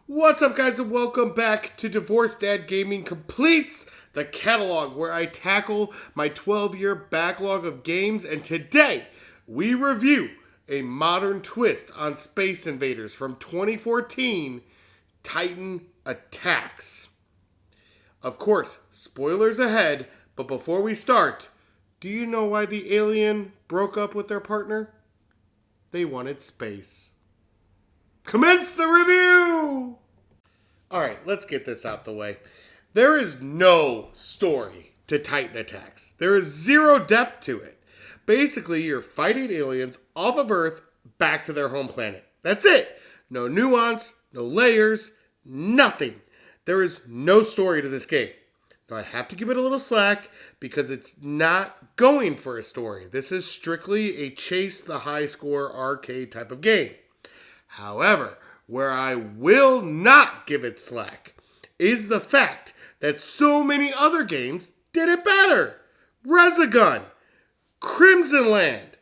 What's up, guys, and welcome back to Divorced Dad Gaming Completes, the catalog where I tackle my 12-year backlog of games, and today we review a modern twist on Space Invaders from 2014, Titan Attacks. Of course, spoilers ahead, but before we start, do you know why the alien broke up with their partner? They wanted space. Commence the review! Alright, let's get this out the way. There is no story to Titan Attacks. There is zero depth to it. Basically, you're fighting aliens off of Earth back to their home planet. That's it. No nuance, no layers, nothing. There is no story to this game. Now, I have to give it a little slack because it's not going for a story. This is strictly a chase the high score arcade type of game. However, where I will not give it slack is the fact that so many other games did it better. Resogun, Crimson Land.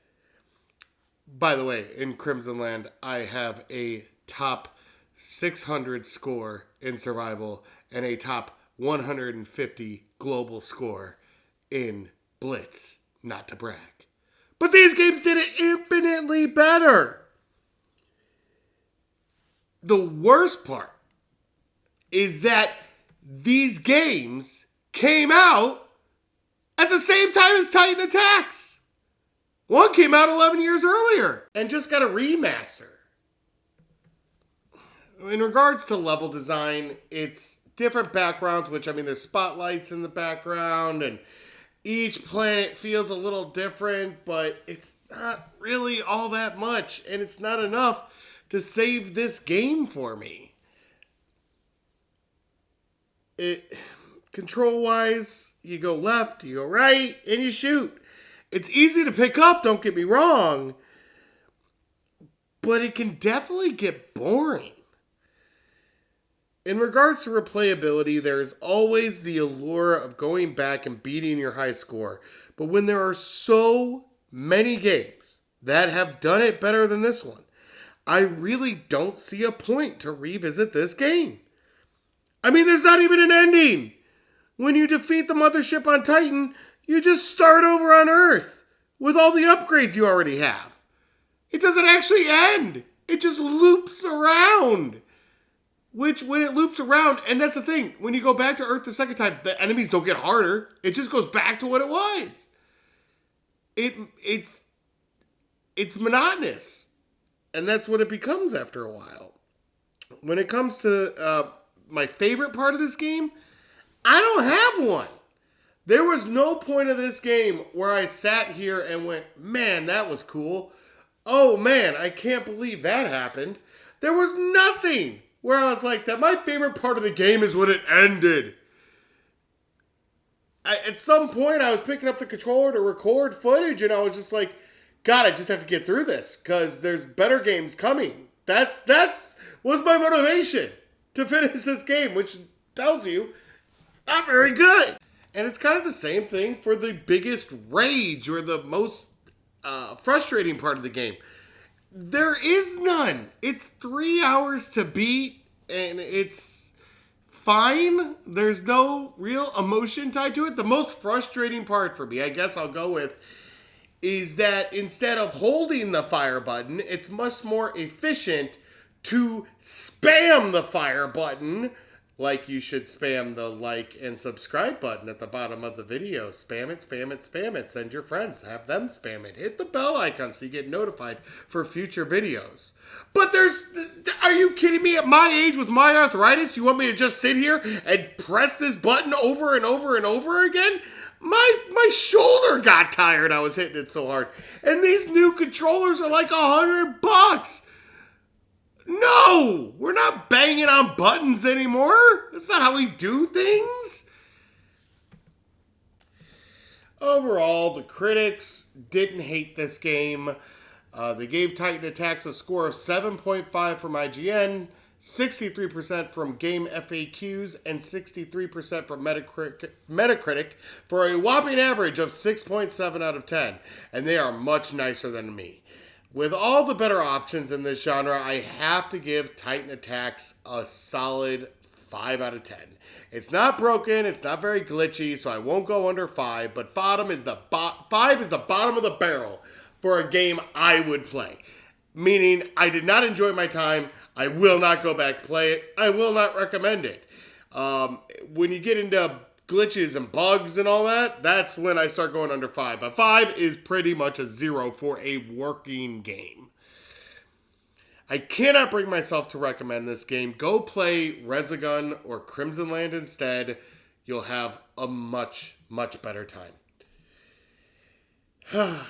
By the way, in Crimson Land, I have a top 600 score in survival and a top 150 global score in Blitz. Not to brag. But these games did it infinitely better. The worst part is that these games came out at the same time as Titan Attacks. One came out 11 years earlier and just got a remaster. In regards to level design, it's different backgrounds, which, I mean, there's spotlights in the background, and each planet feels a little different, but it's not really all that much, and it's not enough to save this game for me. Control-wise, you go left, you go right, and you shoot. It's easy to pick up, don't get me wrong, but it can definitely get boring. In regards to replayability, there's always the allure of going back and beating your high score, but when there are so many games that have done it better than this one, I really don't see a point to revisit this game. I mean, there's not even an ending. When you defeat the mothership on Titan, you just start over on Earth with all the upgrades you already have. It doesn't actually end. It just loops around. Which, when it loops around, and that's the thing, when you go back to Earth the second time, the enemies don't get harder. It just goes back to what it was. It's monotonous. And that's what it becomes after a while. When it comes to my favorite part of this game, I don't have one. There was no point of this game where I sat here and went, man, that was cool. Oh, man, I can't believe that happened. There was nothing where I was like that. My favorite part of the game is when it ended. At some point, I was picking up the controller to record footage, and I was just like, God, I just have to get through this because there's better games coming. That's was my motivation to finish this game, which tells you not very good. And it's kind of the same thing for the biggest rage or the most frustrating part of the game. There is none. It's 3 hours to beat, and it's fine. There's no real emotion tied to it. The most frustrating part for me, I guess I'll go with, is that instead of holding the fire button, it's much more efficient to spam the fire button, like you should spam the like and subscribe button at the bottom of the video. Spam it, spam it, spam it. Send your friends. Have them spam it. Hit the bell icon so you get notified for future videos. But are you kidding me? At my age with my arthritis, you want me to just sit here and press this button over and over and over again? My shoulder got tired. I was hitting it so hard. And these new controllers are like $100. No, we're not banging on buttons anymore. That's not how we do things. Overall, the critics didn't hate this game. They gave Titan Attacks a score of 7.5 from IGN, 63% from Game FAQs, and 63% from Metacritic for a whopping average of 6.7 out of 10. And they are much nicer than me. With all the better options in this genre, I have to give Titan Attacks a solid 5 out of 10. It's not broken, it's not very glitchy, so I won't go under 5, but 5 is the bottom of the barrel for a game I would play. Meaning, I did not enjoy my time, I will not go back play it, I will not recommend it. When you get into glitches and bugs and all that, that's when I start going under 5. But 5 is pretty much a 0 for a working game. I cannot bring myself to recommend this game. Go play Resogun or Crimson Land instead. You'll have a much, much better time.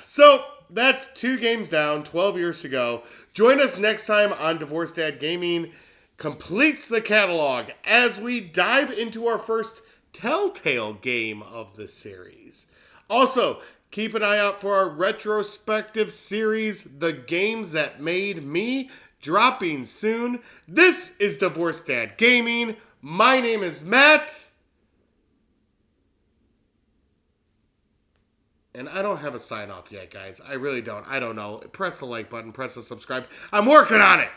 So, that's 2 games down, 12 years to go. Join us next time on Divorced Dad Gaming completes the catalog as we dive into our first Telltale game of the series. Also, keep an eye out for our retrospective series, The Games That Made Me, dropping soon. This is Divorced Dad Gaming. My name is Matt. And I don't have a sign off yet, guys. I really don't. I don't know. Press the like button, press the subscribe. I'm working on it.